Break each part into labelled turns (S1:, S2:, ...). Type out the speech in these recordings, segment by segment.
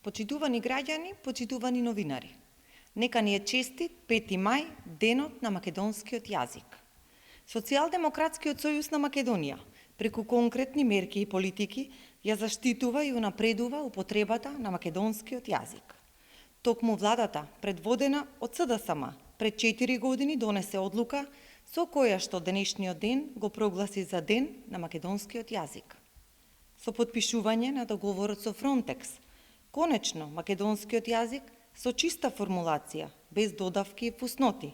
S1: Почитувани граѓани, почитувани новинари, нека ни е честит 5 мај, денот на македонскиот јазик. Социјалдемократскиот сојуз на Македонија, преку конкретни мерки и политики, ја заштитува и унапредува употребата на македонскиот јазик. Токму владата, предводена од СДСМ, пред 4 години донесе одлука со која што денешниот ден го прогласи за ден на македонскиот јазик. Со потпишување на договорот со Фронтекс, конечно македонскиот јазик со чиста формулација, без додавки и фусноти,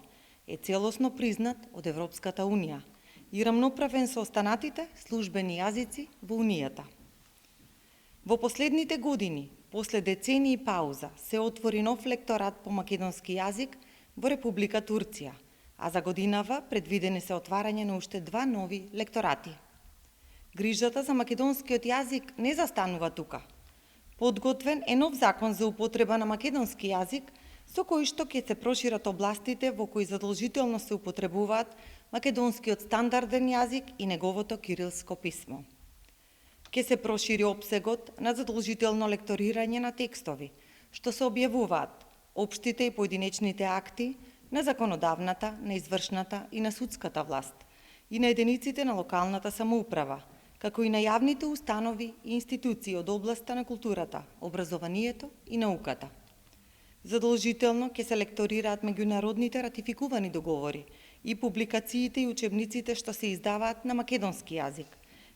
S1: е целосно признат од Европската Унија и рамноправен со останатите службени јазици во Унијата. Во последните години, после децении пауза, се отвори нов лекторат по македонски јазик во Република Турција, а за годинава предвидени се отварање на уште 2 нови лекторати. Грижата за македонскиот јазик не застанува тука. Подготвен е нов закон за употреба на македонски јазик, со кој што ќе се прошират областите во кои задолжително се употребуваат македонскиот стандарден јазик и неговото кирилско писмо. Ќе се прошири опсегот на задолжително лекторирање на текстови, што се објавуваат општите и поединечните акти на законодавната, на извршната и на судската власт и на единиците на локалната самоуправа, како и на јавните установи и институции од областа на културата, образованието и науката. Задолжително ќе се лекторираат меѓународните ратификувани договори и публикациите и учебниците што се издаваат на македонски јазик,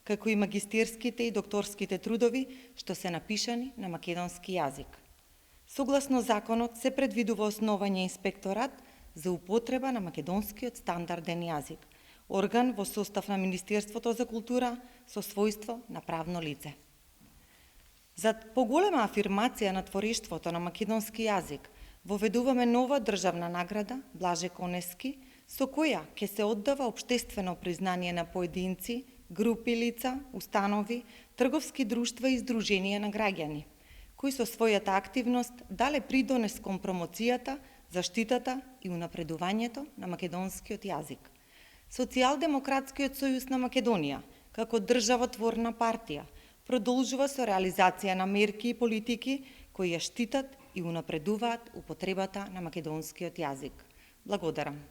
S1: како и магистерските и докторските трудови што се напишани на македонски јазик. Согласно законот се предвидува основање инспекторат за употреба на македонскиот стандарден јазик, орган во состав на Министерството за култура со својство на правно лице. За поголема афирмација на творештвото на македонски јазик, воведуваме нова државна награда Блаже Конески, со која ќе се оддава општествено признание на поединци, групи лица, установи, трговски друштва и здруженија на граѓани, кои со својата активност дале придонес кон промоцијата, заштитата и унапредувањето на македонскиот јазик. Социјалдемократскиот сојуз на Македонија, како државотворна партија, продолжува со реализација на мерки и политики кои ја штитат и унапредуваат употребата на македонскиот јазик. Благодарам.